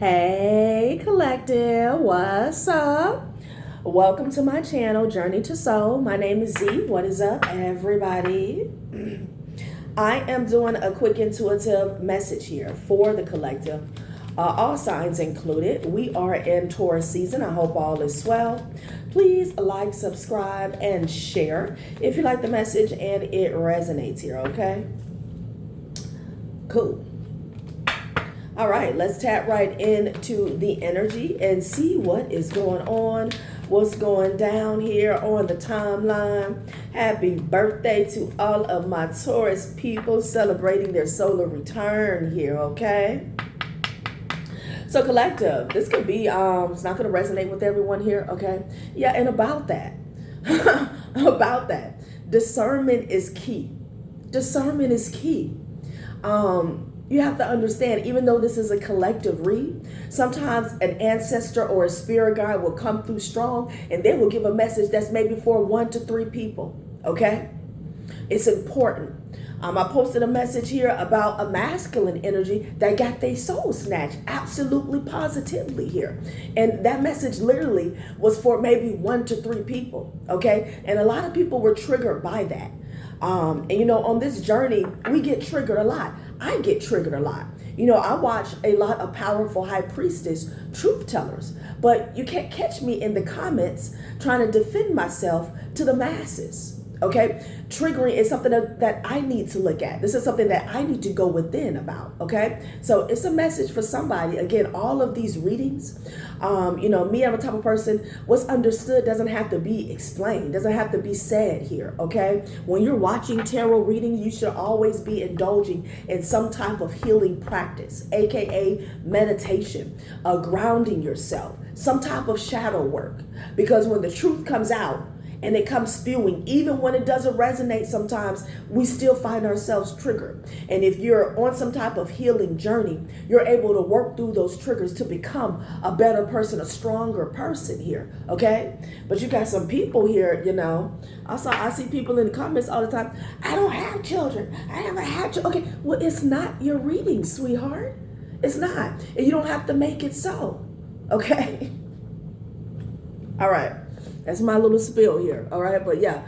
Hey collective, what's up? Welcome to my channel, Journey to Soul. My name is Z. What is up, everybody? I am doing a quick intuitive message here for the collective. All signs included. We are in Taurus season. I hope all is well. Please like, subscribe, and share if you like the message and it resonates here, okay? Cool. All right, let's tap right into the energy and see what is going on, what's going down here on the timeline. Happy birthday to all of my Taurus people celebrating their solar return here, okay? So collective, this could be, it's not going to resonate with everyone here, okay? Yeah, and about that, discernment is key. Discernment is key. You have to understand, even though this is a collective read, sometimes an ancestor or a spirit guide will come through strong and they will give a message that's maybe for 1 to 3 people, okay? It's important. I posted a message here about a masculine energy that got their soul snatched, absolutely positively here. And that message literally was for maybe 1 to 3 people, okay? And a lot of people were triggered by that. And you know, on this journey, we get triggered a lot. I get triggered a lot. You know, I watch a lot of powerful high priestess truth tellers, but you can't catch me in the comments trying to defend myself to the masses. Okay, triggering is something that I need to look at. This is something that I need to go within about. Okay, so it's a message for somebody. Again, all of these readings, you know, me, I'm a type of person, what's understood doesn't have to be explained, doesn't have to be said here. Okay, when you're watching tarot readings, you should always be indulging in some type of healing practice, aka meditation, grounding yourself, some type of shadow work, because when the truth comes out, and it comes spewing, even when it doesn't resonate, sometimes we still find ourselves triggered. And if you're on some type of healing journey, you're able to work through those triggers to become a better person, a stronger person here, okay? But you got some people here, you know, I see people in the comments all the time, I don't have children, I never had children. Okay, well, it's not your reading, sweetheart. It's not. And you don't have to make it so, okay? All right. That's my little spill here, all right? But yeah,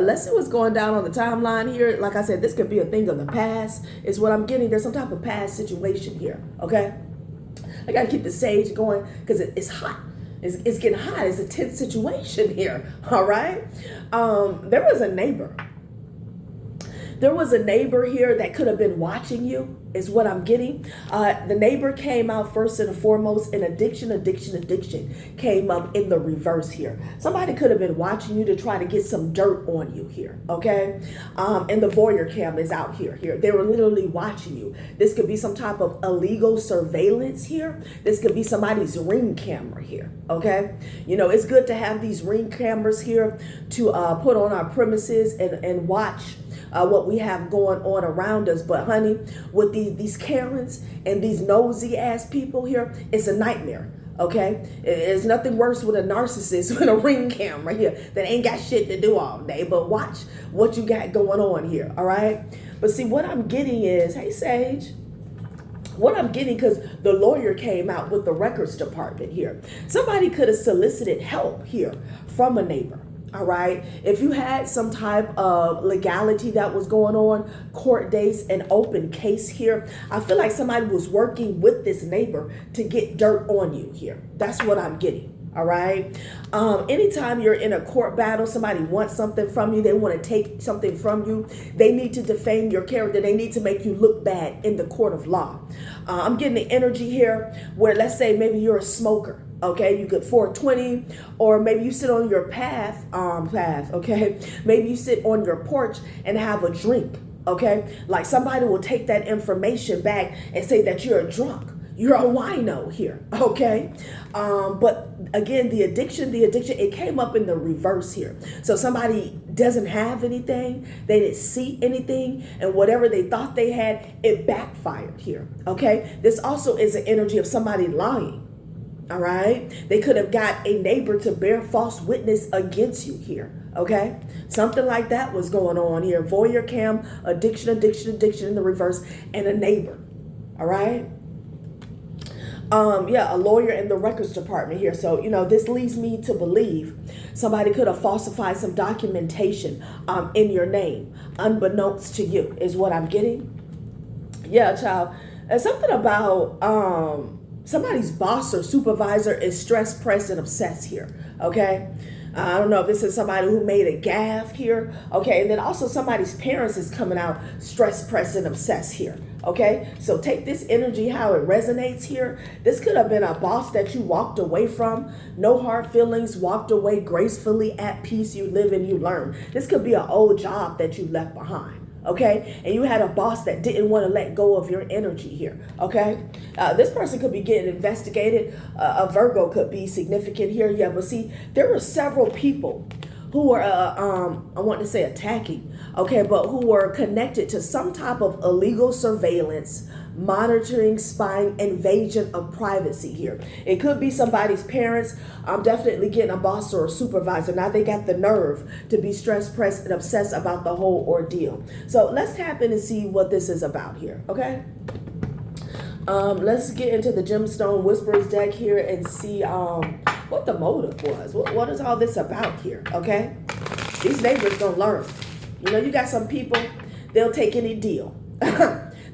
let's see what's going down on the timeline here. Like I said, this could be a thing of the past. Is what I'm getting. There's some type of past situation here, okay? I got to keep the sage going because it's hot. It's getting hot. It's a tense situation here, all right? There was a neighbor. There was a neighbor here that could have been watching you, is what I'm getting. The neighbor came out first and foremost, and addiction came up in the reverse here. Somebody could have been watching you to try to get some dirt on you here, okay? And the voyeur cam is out here. They were literally watching you. This could be some type of illegal surveillance here. This could be somebody's ring camera here, okay? You know, it's good to have these ring cameras here to put on our premises and watch what we have going on around us. But honey, with these Karens and these nosy ass people here, it's a nightmare. Okay, there's nothing worse with a narcissist with a ring camera here that ain't got shit to do all day but watch what you got going on here. All right, but see, what I'm getting is, hey Sage, what I'm getting, because the lawyer came out with the records department here, somebody could have solicited help here from a neighbor. All right. If you had some type of legality that was going on, court dates, an open case here, I feel like somebody was working with this neighbor to get dirt on you here. That's what I'm getting. All right. Anytime you're in a court battle, somebody wants something from you, they want to take something from you, they need to defame your character, they need to make you look bad in the court of law. I'm getting the energy here where, let's say maybe you're a smoker. Okay, you could 420, or maybe you sit on your path, okay? Maybe you sit on your porch and have a drink, okay? Like somebody will take that information back and say that you're a drunk. You're a wino here, okay? But again, the addiction, it came up in the reverse here. So somebody doesn't have anything, they didn't see anything, and whatever they thought they had, it backfired here, okay? This also is an energy of somebody lying. All right. They could have got a neighbor to bear false witness against you here. Okay. Something like that was going on here. Voyeur cam, addiction in the reverse, and a neighbor. All right. Yeah, a lawyer in the records department here. So, this leads me to believe somebody could have falsified some documentation in your name, unbeknownst to you, is what I'm getting. Yeah, child. And something about somebody's boss or supervisor is stressed, pressed, and obsessed here. Okay. I don't know if this is somebody who made a gaffe here. Okay. And then also somebody's parents is coming out stressed, pressed, and obsessed here. Okay. So take this energy, how it resonates here. This could have been a boss that you walked away from. No hard feelings, walked away gracefully, at peace. You live and you learn. This could be an old job that you left behind. Okay, and you had a boss that didn't want to let go of your energy here. Okay, this person could be getting investigated. A Virgo could be significant here. Yeah, but see, there were several people who were, I want to say attacking, okay, but who were connected to some type of illegal surveillance, monitoring, spying, invasion of privacy here. It could be somebody's parents. I'm definitely getting a boss or a supervisor. Now they got the nerve to be stressed, pressed, and obsessed about the whole ordeal. So let's tap in and see what this is about here, okay? Let's get into the Gemstone Whisperers deck here and see what the motive was. What is all this about here, okay? These neighbors don't learn. You got some people, they'll take any deal.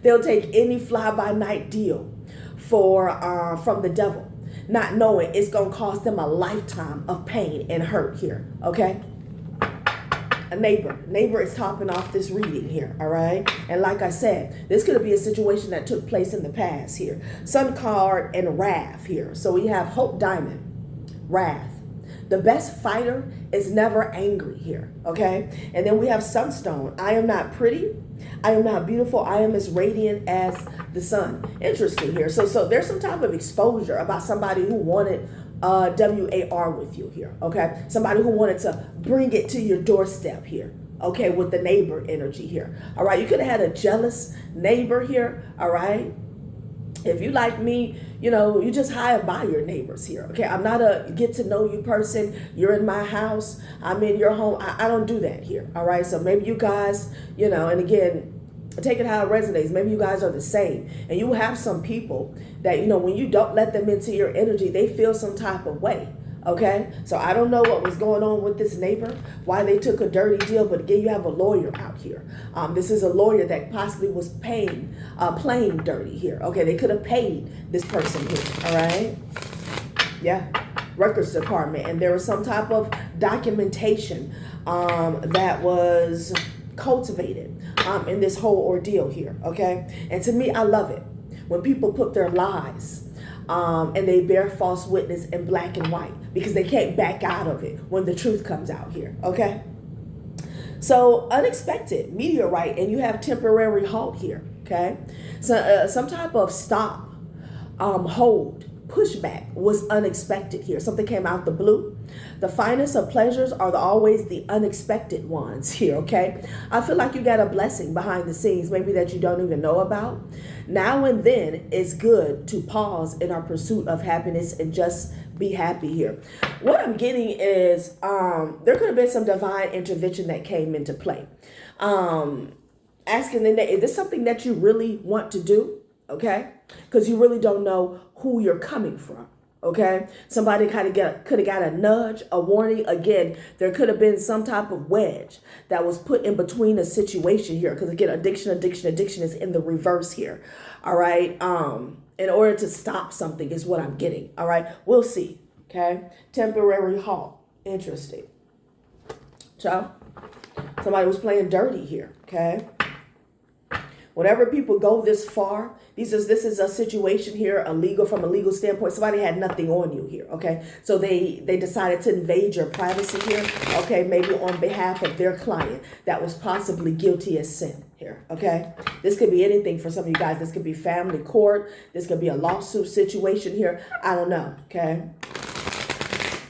They'll take any fly-by-night deal from the devil, not knowing it's going to cost them a lifetime of pain and hurt here, okay? A neighbor is topping off this reading here, all right? And like I said, this could be a situation that took place in the past here. Sun card and wrath here. So we have Hope Diamond, wrath. The best fighter is never angry here, okay? And then we have Sunstone. I am not pretty. I am not beautiful. I am as radiant as the sun. Interesting here. So there's some type of exposure about somebody who wanted WAR with you here, okay? Somebody who wanted to bring it to your doorstep here, okay, with the neighbor energy here, all right? You could have had a jealous neighbor here, all right? If you like me, you just hire by your neighbors here, okay? I'm not a get to know you person. You're in my house. I'm in your home. I don't do that here, all right? So maybe you guys, and again, take it how it resonates. Maybe you guys are the same. And you have some people that, when you don't let them into your energy, they feel some type of way. Okay, so I don't know what was going on with this neighbor, why they took a dirty deal, but again, you have a lawyer out here. This is a lawyer that possibly was playing dirty here. Okay, they could have paid this person here, all right? Yeah, records department, and there was some type of documentation that was cultivated in this whole ordeal here, okay? And to me, I love it when people put their lies and they bear false witness in black and white because they can't back out of it when the truth comes out here, okay? So unexpected meteorite, and you have temporary halt here, okay? So some type of stop, hold, pushback was unexpected here. Something came out the blue. The finest of pleasures are always the unexpected ones here, okay? I feel like you got a blessing behind the scenes, maybe that you don't even know about. Now and then, it's good to pause in our pursuit of happiness and just be happy here. What I'm getting is there could have been some divine intervention that came into play. Asking them, is this something that you really want to do? Okay? Because you really don't know who you're coming from. Okay, somebody could have got a nudge, a warning. Again, there could have been some type of wedge that was put in between a situation here. Because again, addiction is in the reverse here. All right. In order to stop something is what I'm getting. All right. We'll see. Okay. Temporary halt. Interesting. So somebody was playing dirty here. Okay. Whenever people go this far, this is a situation here, from a legal standpoint. Somebody had nothing on you here, okay? So they decided to invade your privacy here, okay? Maybe on behalf of their client that was possibly guilty as sin here, okay? This could be anything for some of you guys. This could be family court. This could be a lawsuit situation here. I don't know, okay?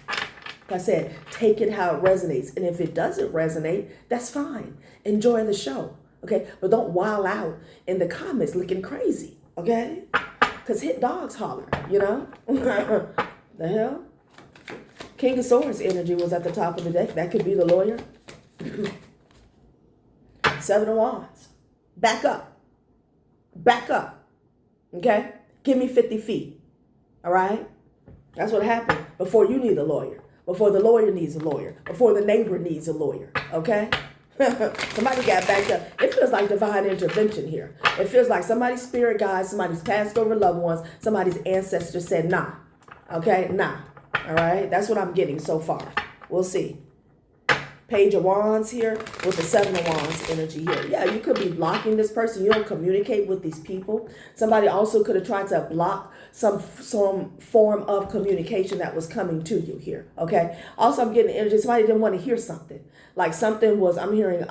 Like I said, take it how it resonates. And if it doesn't resonate, that's fine. Enjoy the show. Okay, but don't wild out in the comments looking crazy, okay? Because hit dogs holler, The hell? King of Swords energy was at the top of the deck. That could be the lawyer. Seven of Wands. Back up. Back up. Okay? Give me 50 feet. All right? That's what happened before you need a lawyer, before the lawyer needs a lawyer, before the neighbor needs a lawyer. Okay? Somebody got backed up. It feels like divine intervention here. It feels like somebody's spirit guide, somebody's passed over loved ones, somebody's ancestors said, nah. Okay? Nah. All right? That's what I'm getting so far. We'll see. Page of Wands here with the Seven of Wands energy here. Yeah, you could be blocking this person. You don't communicate with these people. Somebody also could have tried to block some form of communication that was coming to you here. Okay. Also, I'm getting energy. Somebody didn't want to hear something. Like something was, I'm hearing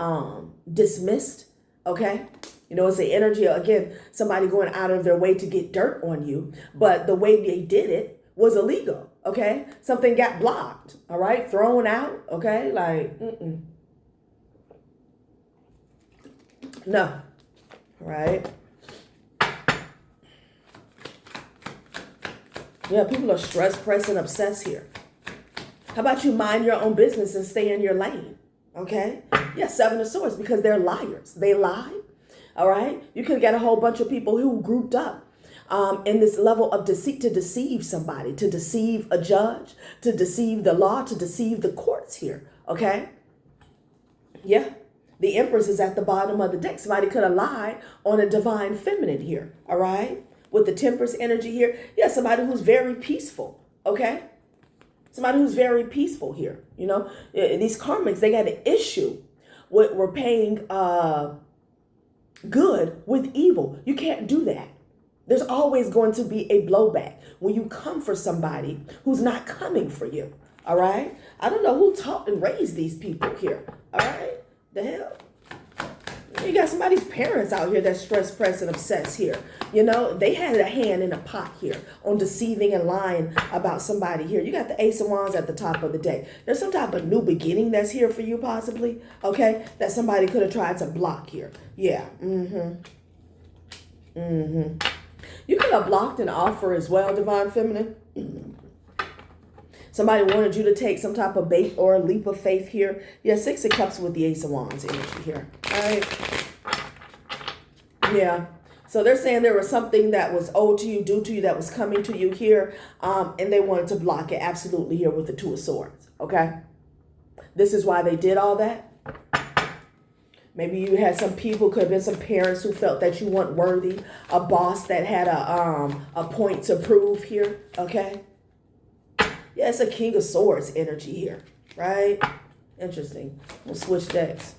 dismissed. Okay. You know, it's the energy, again, somebody going out of their way to get dirt on you. But the way they did it was illegal. Okay, something got blocked, all right, thrown out, okay, like, no, right? Yeah, people are stressed, pressed, and obsessed here. How about you mind your own business and stay in your lane, okay? Yeah, Seven of Swords, because they're liars. They lie, all right? You could get a whole bunch of people who grouped up in this level of deceit to deceive somebody, to deceive a judge, to deceive the law, to deceive the courts here, okay? Yeah, the Empress is at the bottom of the deck. Somebody could have lied on a divine feminine here, all right? With the Temperance energy here. Yeah, somebody who's very peaceful, okay? Somebody who's very peaceful here, you know? These karmics, they got an issue with repaying good with evil. You can't do that. There's always going to be a blowback when you come for somebody who's not coming for you. All right? I don't know who taught and raised these people here. All right? The hell? You got somebody's parents out here that's stressed, pressed, and obsessed here. You know, they had a hand in a pot here on deceiving and lying about somebody here. You got the Ace of Wands at the top of the deck. There's some type of new beginning that's here for you possibly, okay, that somebody could have tried to block here. Yeah. You could have blocked an offer as well, Divine Feminine. Somebody wanted you to take some type of bait or a leap of faith here. Yeah, Six of Cups with the Ace of Wands energy here. All right. Yeah. So they're saying there was something that was owed to you, due to you, that was coming to you here. And they wanted to block it absolutely here with the Two of Swords. Okay. This is why they did all that. Maybe you had some people, could have been some parents who felt that you weren't worthy. A boss that had a point to prove here, okay? Yeah, it's a King of Swords energy here, right? Interesting. We'll switch decks.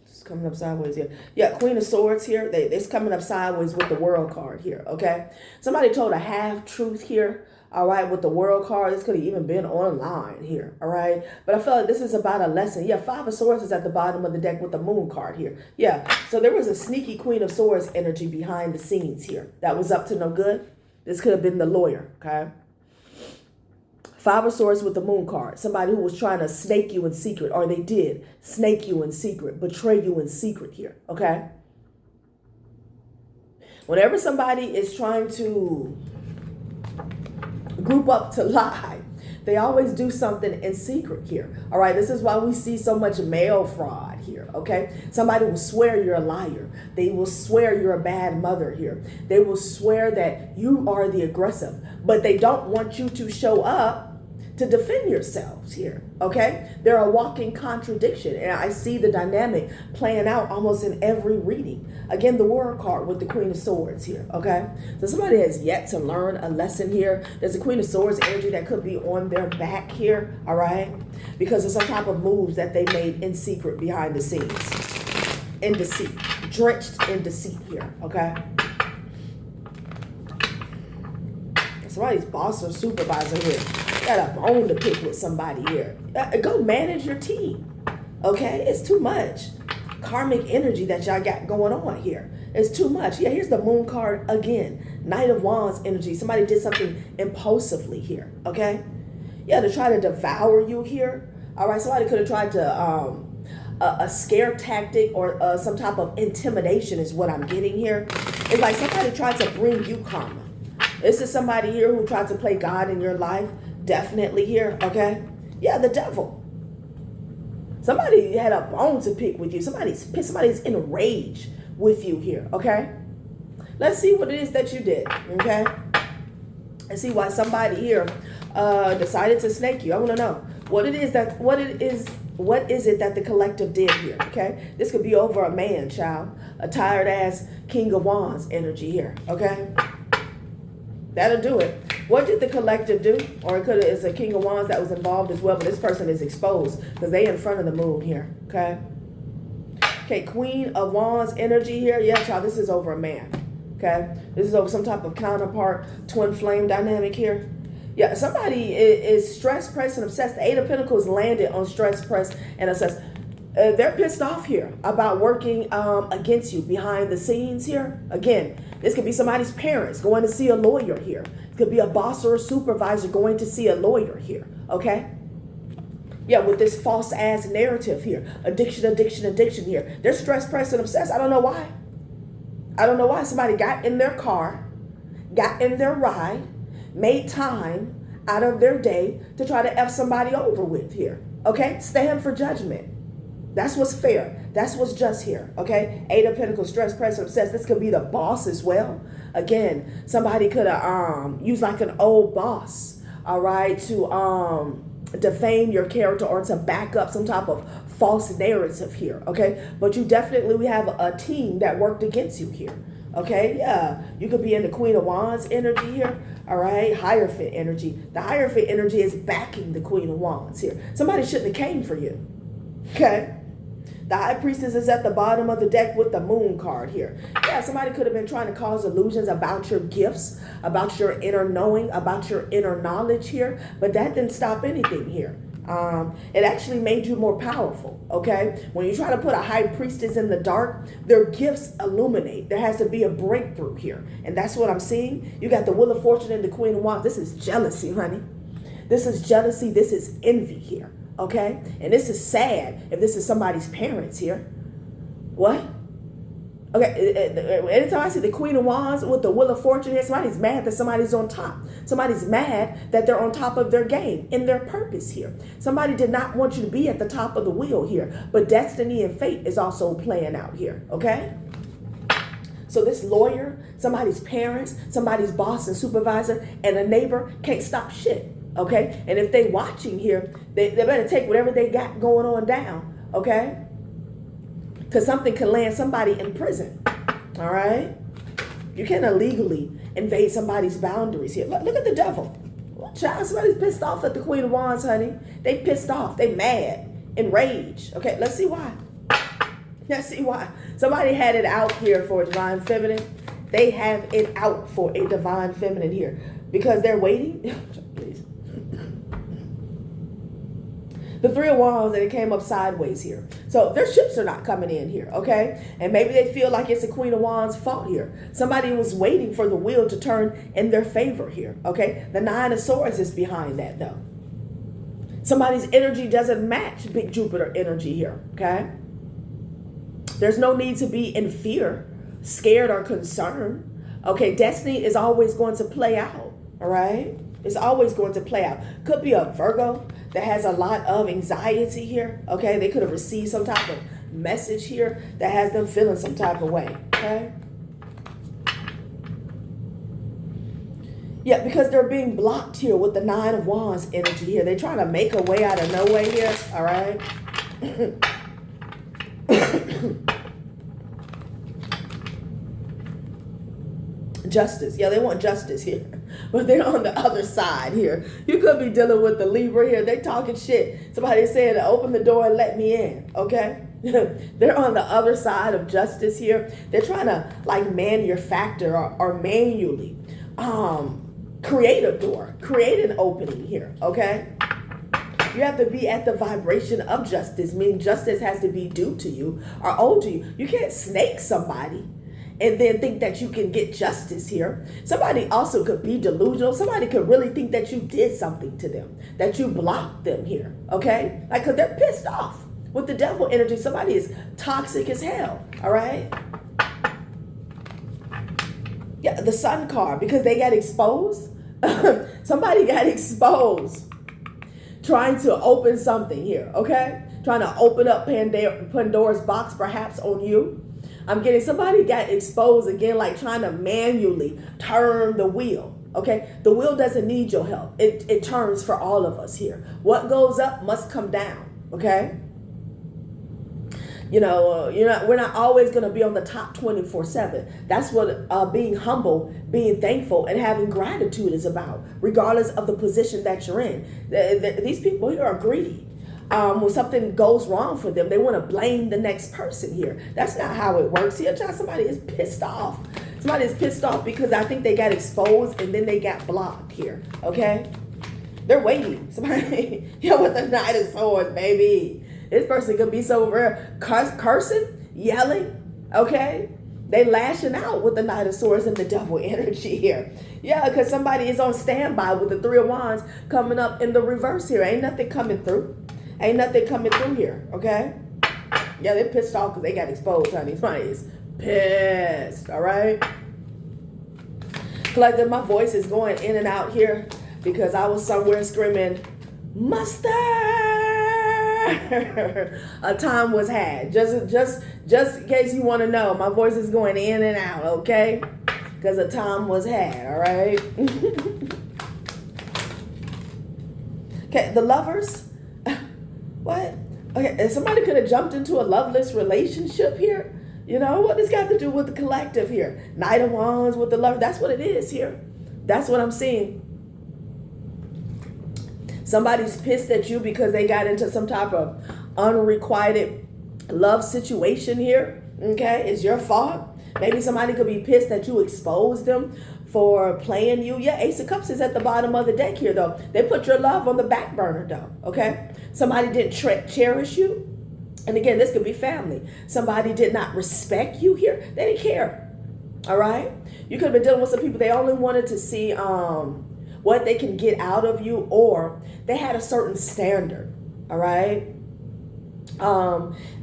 It's coming up sideways here. Yeah, Queen of Swords here. It's coming up sideways with the World card here, okay? Somebody told a half-truth here. All right, with the World card, this could have even been online here, all right? But I feel like this is about a lesson. Yeah, Five of Swords is at the bottom of the deck with the Moon card here. Yeah, so there was a sneaky Queen of Swords energy behind the scenes here that was up to no good. This could have been the lawyer, okay? Five of Swords with the Moon card. Somebody who was trying to snake you in secret, or they did snake you in secret, betray you in secret here, okay? Whenever somebody is trying to group up to lie, they always do something in secret here. All right, this is why we see so much mail fraud here, okay? Somebody will swear you're a liar. They will swear you're a bad mother here. They will swear that you are the aggressive, but they don't want you to show up to defend yourselves here, okay? They're a walking contradiction, and I see the dynamic playing out almost in every reading. Again, the World card with the Queen of Swords here, okay? So somebody has yet to learn a lesson here. There's a Queen of Swords energy that could be on their back here, all right? Because of some type of moves that they made in secret behind the scenes, in deceit, drenched in deceit here, okay? Somebody's boss or supervisor here. Got a bone to pick with somebody here. Go manage your team. Okay? It's too much. Karmic energy that y'all got going on here. It's too much. Yeah, here's the Moon card again. Knight of Wands energy. Somebody did something impulsively here. Okay? Yeah, to try to devour you here. All right, somebody could have tried to a scare tactic or some type of intimidation is what I'm getting here. It's like somebody tried to bring you karma. This is somebody here who tried to play God in your life. Definitely here, okay? Yeah, the devil. Somebody had a bone to pick with you. Somebody's pissed. Somebody's enraged with you here, okay? Let's see what it is that you did, okay? And see why somebody here decided to snake you. I want to know what is it that the collective did here, okay? This could be over a man, child. A tired ass King of Wands energy here, okay? That'll do it. What did the collective do? Or it's a King of Wands that was involved as well, but this person is exposed because they in front of the moon here, okay? Okay, Queen of Wands energy here. Yeah, child, this is over a man, okay? This is over some type of counterpart, twin flame dynamic here. Yeah, somebody is stressed, pressed, and obsessed. The Eight of Pentacles landed on stress, pressed, and obsessed. They're pissed off here about working against you behind the scenes here. Again, this could be somebody's parents going to see a lawyer here. It could be a boss or a supervisor going to see a lawyer here, okay? Yeah, with this false ass narrative here. Addiction here. They're stressed, pressed, and obsessed. I don't know why. I don't know why. Somebody got in their car, got in their ride, made time out of their day to try to F somebody over with here, okay? Stand for judgment. That's what's fair. That's what's just here, okay? Eight of Pentacles, stress, pressure, obsessed. This could be the boss as well. Again, somebody could have used like an old boss, all right, to defame your character or to back up some type of false narrative here, okay? But you definitely, we have a team that worked against you here, okay? Yeah, you could be in the Queen of Wands energy here, all right? Hierophant energy. The Hierophant energy is backing the Queen of Wands here. Somebody shouldn't have came for you, okay? The High Priestess is at the bottom of the deck with the Moon card here. Yeah, somebody could have been trying to cause illusions about your gifts, about your inner knowing, about your inner knowledge here, but that didn't stop anything here. It actually made you more powerful, okay? When you try to put a High Priestess in the dark, their gifts illuminate. There has to be a breakthrough here, and that's what I'm seeing. You got the Wheel of Fortune and the Queen of Wands. This is jealousy, honey. This is jealousy. This is envy here. Okay, and this is sad if this is somebody's parents here. What? Okay, anytime I see the Queen of Wands with the Wheel of Fortune here, somebody's mad that somebody's on top. Somebody's mad that they're on top of their game, in their purpose here. Somebody did not want you to be at the top of the wheel here, but destiny and fate is also playing out here, okay? So this lawyer, somebody's parents, somebody's boss and supervisor, and a neighbor can't stop shit. Okay, and if they watching here, they better take whatever they got going on down, okay? Because something could land somebody in prison, all right? You can't illegally invade somebody's boundaries here. Look at the devil. Child, somebody's pissed off at the Queen of Wands, honey. They pissed off. They mad, enraged. Okay, let's see why. Let's see why. Somebody had it out here for a divine feminine. They have it out for a divine feminine here because they're waiting. Please. The Three of Wands, and it came up sideways here. So their ships are not coming in here, okay? And maybe they feel like it's the Queen of Wands' fault here. Somebody was waiting for the wheel to turn in their favor here, okay? The Nine of Swords is behind that, though. Somebody's energy doesn't match big Jupiter energy here, okay? There's no need to be in fear, scared, or concerned, okay? Destiny is always going to play out, all right? It's always going to play out. Could be a Virgo that has a lot of anxiety here, okay? They could have received some type of message here that has them feeling some type of way, okay? Yeah, because they're being blocked here with the Nine of Wands energy here. They're trying to make a way out of no way here, all right? Justice. Yeah, they want justice here. But they're on the other side here. You could be dealing with the Libra here. They talking shit. Somebody saying, open the door and let me in. Okay? They're on the other side of justice here. They're trying to like manufacture or manually create a door. Create an opening here. Okay? You have to be at the vibration of justice, meaning justice has to be due to you or owed to you. You can't snake somebody and then think that you can get justice here. Somebody also could be delusional. Somebody could really think that you did something to them, that you blocked them here, okay? Like, because they're pissed off with the devil energy. Somebody is toxic as hell, all right? Yeah, the Sun card, because they got exposed. Somebody got exposed trying to open something here, okay? Trying to open up Pandora's box perhaps on you. I'm getting somebody got exposed again, like trying to manually turn the wheel. Okay, the wheel doesn't need your help. It turns for all of us here. What goes up must come down. Okay. We're not always going to be on the top 24/7. That's what being humble, being thankful, and having gratitude is about, regardless of the position that you're in. These people here are greedy. When something goes wrong for them, they want to blame the next person here. That's not how it works here. Somebody is pissed off. Somebody is pissed off because I think they got exposed and then they got blocked here. Okay? They're waiting. Somebody, with the Knight of Swords, baby. This person could be so rare, cursing, yelling, okay? They lashing out with the Knight of Swords and the Devil energy here. Yeah, because somebody is on standby with the Three of Wands coming up in the reverse here. Ain't nothing coming through. Ain't nothing coming through here, okay? Yeah, they're pissed off because they got exposed, honey. Somebody is pissed, all right? Collective, my voice is going in and out here because I was somewhere screaming, mustard! A time was had. Just in case you want to know, my voice is going in and out, okay? Because a time was had, all right? Okay, the lovers. What? Okay, somebody could have jumped into a loveless relationship here. What does got to do with the collective here? Knight of Wands with the lover. That's what it is here. That's what I'm seeing. Somebody's pissed at you because they got into some type of unrequited love situation here. Okay, it's your fault. Maybe somebody could be pissed that you exposed them for playing you. Yeah, Ace of Cups is at the bottom of the deck here, though. They put your love on the back burner, though. Okay, somebody didn't cherish you. And again, this could be family. Somebody did not respect you here. They didn't care. All right, you could have been dealing with some people. They only wanted to see what they can get out of you, or they had a certain standard, all right?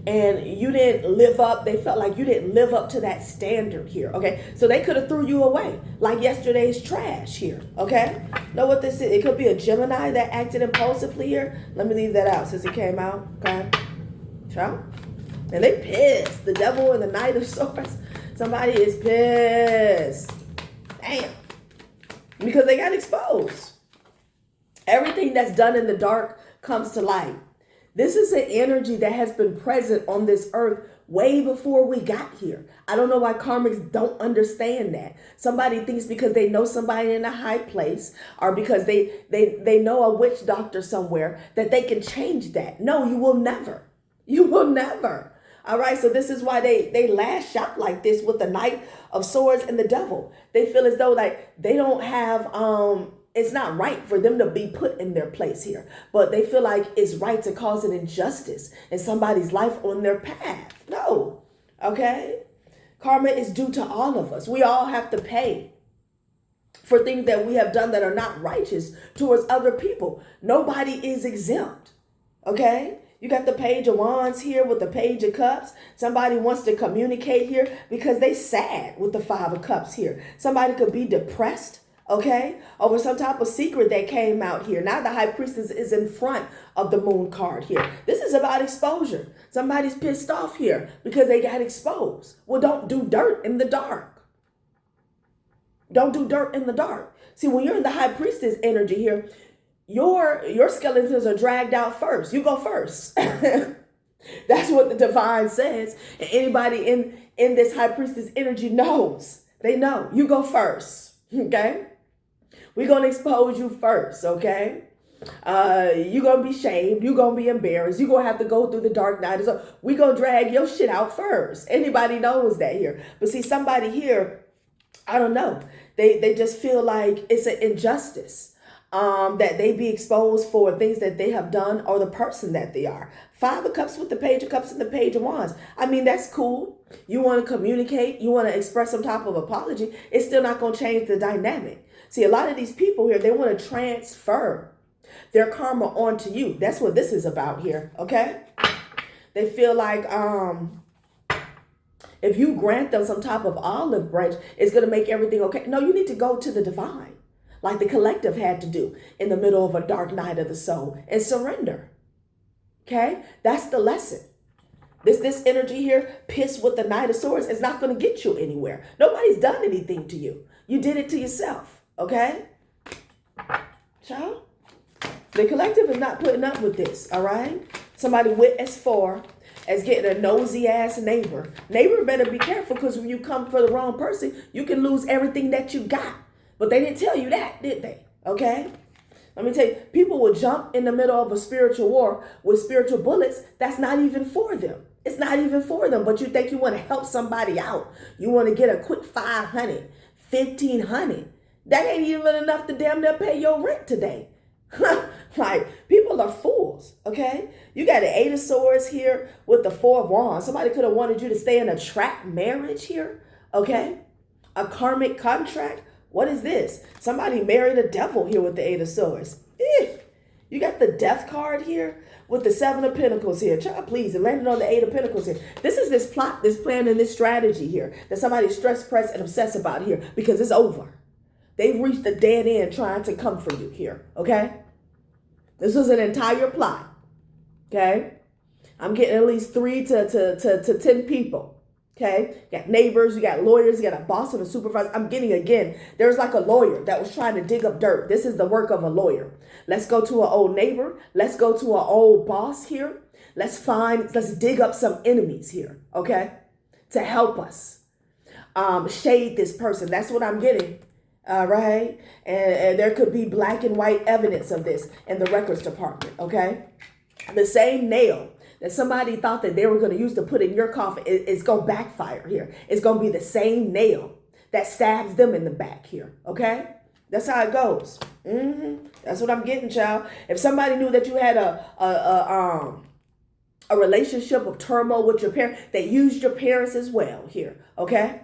And you didn't live up, they felt like you didn't live up to that standard here, okay? So they could have threw you away, like yesterday's trash here, okay? Know what this is? It could be a Gemini that acted impulsively here. Let me leave that out since it came out, okay? Sure? And they pissed. The Devil and the Knight of Swords. Somebody is pissed. Damn. Because they got exposed. Everything that's done in the dark comes to light. This is an energy that has been present on this earth way before we got here. I don't know why karmics don't understand that. Somebody thinks because they know somebody in a high place, or because they know a witch doctor somewhere, that they can change that. No, you will never. You will never. All right, so this is why they lash out like this with the Knight of Swords and the Devil. They feel as though like they don't have, it's not right for them to be put in their place here. But they feel like it's right to cause an injustice in somebody's life on their path. No, okay? Karma is due to all of us. We all have to pay for things that we have done that are not righteous towards other people. Nobody is exempt, okay? You got the Page of Wands here with the Page of Cups. Somebody wants to communicate here because they sad with the Five of Cups here. Somebody could be depressed, okay, over some type of secret that came out here. Now the High Priestess is in front of the Moon card here. This is about exposure. Somebody's pissed off here because they got exposed. Well, don't do dirt in the dark. Don't do dirt in the dark. See, when you're in the High Priestess energy here, your skeletons are dragged out first. You go first. That's what the divine says. And anybody in this High Priestess energy knows. They know. You go first. Okay? We're going to expose you first. Okay? You're going to be shamed. You're going to be embarrassed. You're going to have to go through the dark night. So we're going to drag your shit out first. Anybody knows that here. But see, somebody here, I don't know. They just feel like it's an injustice. That they be exposed for things that they have done or the person that they are. Five of Cups with the Page of Cups and the Page of Wands. I mean, that's cool. You want to communicate. You want to express some type of apology. It's still not going to change the dynamic. See, a lot of these people here, they want to transfer their karma onto you. That's what this is about here, okay? They feel like if you grant them some type of olive branch, it's going to make everything okay. No, you need to go to the divine, like the collective had to do in the middle of a dark night of the soul, and surrender. Okay? That's the lesson. This energy here, pissed with the Knight of Swords, is not going to get you anywhere. Nobody's done anything to you. You did it to yourself, okay? Child, the collective is not putting up with this, all right? Somebody with S4 as getting a nosy ass neighbor. Neighbor better be careful, because when you come for the wrong person, you can lose everything that you got. But they didn't tell you that, did they? Okay? Let me tell you, people will jump in the middle of a spiritual war with spiritual bullets. That's not even for them. It's not even for them, but you think you want to help somebody out. You want to get a quick 500, 1,500. That ain't even enough to damn near pay your rent today. Like, people are fools, okay? You got the 8 of Swords here with the 4 of Wands. Somebody could have wanted you to stay in a trap marriage here, okay? A karmic contract. What is this? Somebody married a devil here with the 8 of Swords. You got the Death card here with the 7 of Pentacles here. Child, please, and landed on the 8 of Pentacles here. This is this plot, this plan, and this strategy here that somebody's stressed, pressed, and obsessed about here, because it's over. They've reached a dead end trying to come for you here, okay? This was an entire plot, okay? I'm getting at least 3 to 10 people, okay? You got neighbors, you got lawyers, you got a boss and a supervisor. I'm getting, again, there's like a lawyer that was trying to dig up dirt. This is the work of a lawyer. Let's go to an old neighbor. Let's go to an old boss here. Let's dig up some enemies here, okay? To help us shade this person. That's what I'm getting. All right. And there could be black and white evidence of this in the records department. Okay. The same nail that somebody thought that they were going to use to put in your coffin is going to backfire here. It's going to be the same nail that stabs them in the back here. Okay. That's how it goes. That's what I'm getting, child. If somebody knew that you had a relationship of turmoil with your parents, they used your parents as well here. Okay.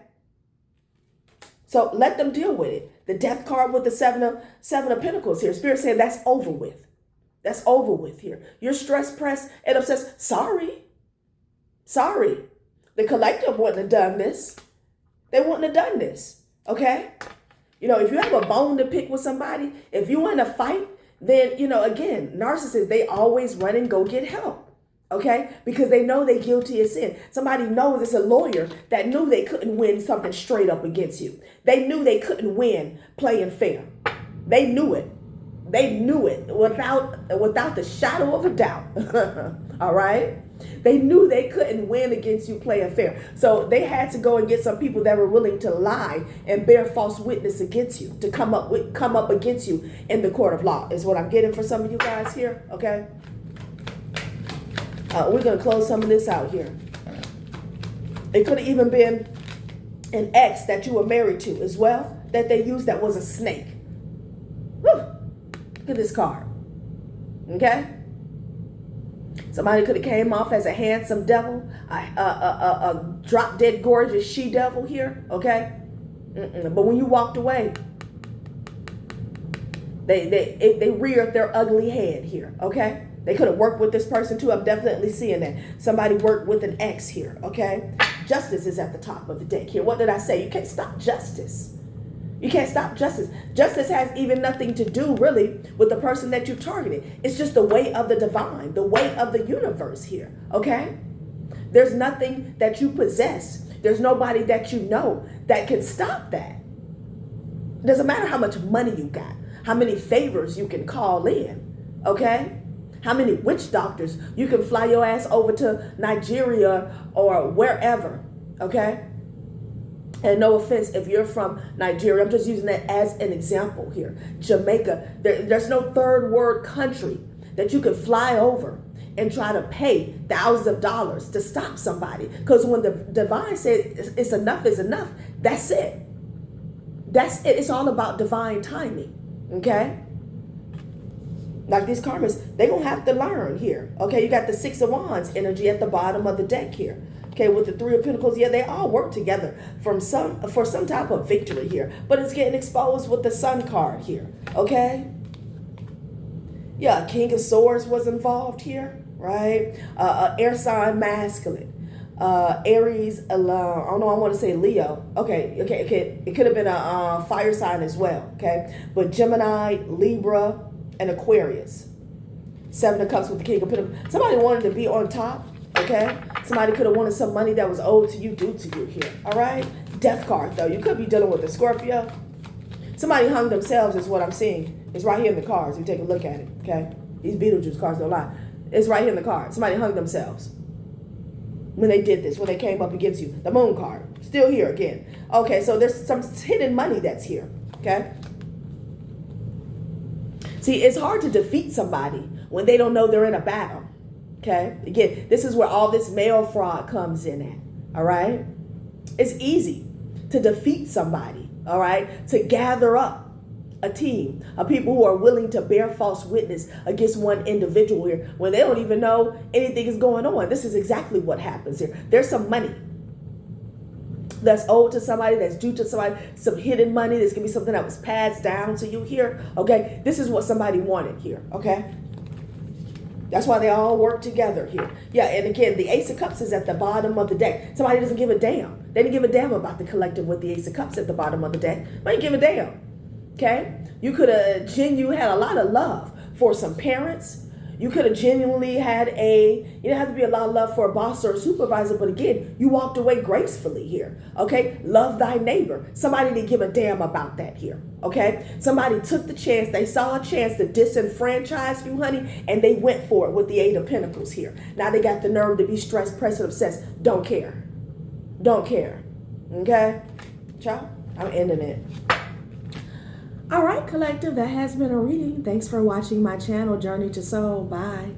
So let them deal with it. The Death card with the 7 of Pentacles here. Spirit saying that's over with. That's over with here. You're stressed, pressed, and obsessed. Sorry. The collective wouldn't have done this. They wouldn't have done this. Okay? You know, if you have a bone to pick with somebody, if you want to fight, then, you know, again, narcissists, they always run and go get help. Okay? Because they know they're guilty of sin. Somebody knows it's a lawyer that knew they couldn't win something straight up against you. They knew they couldn't win playing fair. They knew it. They knew it without the shadow of a doubt. All right? They knew they couldn't win against you playing fair. So they had to go and get some people that were willing to lie and bear false witness against you, to come up against you in the court of law, is what I'm getting for some of you guys here. Okay? We're going to close some of this out here. It could have even been an ex that you were married to as well, that they used that was a snake. Whew. Look at this card. Okay? Somebody could have came off as a handsome devil, a drop-dead gorgeous she-devil here. Okay? But when you walked away, they reared their ugly head here. Okay? They could have worked with this person too. I'm definitely seeing that. Somebody worked with an ex here, okay? Justice is at the top of the deck here. What did I say? You can't stop justice. You can't stop justice. Justice has even nothing to do, really, with the person that you targeted. It's just the way of the divine, the way of the universe here, okay? There's nothing that you possess. There's nobody that you know that can stop that. It doesn't matter how much money you got, how many favors you can call in, okay? How many witch doctors you can fly your ass over to Nigeria or wherever, okay? And no offense if you're from Nigeria, I'm just using that as an example here. Jamaica, there's no third world country that you can fly over and try to pay thousands of dollars to stop somebody. Because when the divine says it's enough is enough, that's it. That's it. It's all about divine timing, okay? Like these karmas, they're going to have to learn here. Okay, you got the 6 of Wands energy at the bottom of the deck here. Okay, with the 3 of Pentacles, yeah, they all work together for some type of victory here. But it's getting exposed with the Sun card here. Okay? Yeah, King of Swords was involved here, right? Air sign masculine. Aries, I don't know, I want to say Leo. Okay. It could have been a fire sign as well, okay? But Gemini, Libra, and Aquarius. 7 of Cups with the King of Pentacles. Somebody wanted to be on top, Okay? Somebody could have wanted some money that was owed to you due to you here. All right? Death card, though. You could be dealing with a Scorpio. Somebody hung themselves is what I'm seeing. It's right here in the cards. You take a look at it. Okay? These Beetlejuice cards don't lie. It's right here in the card. Somebody hung themselves when they did this, when they came up against you. The Moon card. Still here again. Okay, so there's some hidden money that's here. Okay? See, it's hard to defeat somebody when they don't know they're in a battle. Okay? Again, this is where all this male fraud comes in at. All right? It's easy to defeat somebody. All right? To gather up a team of people who are willing to bear false witness against one individual here when they don't even know anything is going on. This is exactly what happens here. There's some money that's owed to somebody, that's due to somebody, some hidden money. There's going to be something that was passed down to you here. Okay? This is what somebody wanted here. Okay? That's why they all work together here. Yeah, and again, the Ace of Cups is at the bottom of the deck. Somebody doesn't give a damn. They didn't give a damn about the collective with the Ace of Cups at the bottom of the deck. They didn't give a damn. Okay? You could have genuinely had a lot of love for some parents. You could have genuinely had you didn't have to be a lot of love for a boss or a supervisor, but again, you walked away gracefully here. Okay? Love thy neighbor. Somebody didn't give a damn about that here. Okay? Somebody took the chance. They saw a chance to disenfranchise you, honey, and they went for it with the Eight of Pentacles here. Now they got the nerve to be stressed, pressed, and obsessed. Don't care. Don't care. Okay? Ciao. I'm ending it. All right, collective, that has been a reading. Thanks for watching my channel, Journey to Soul. Bye.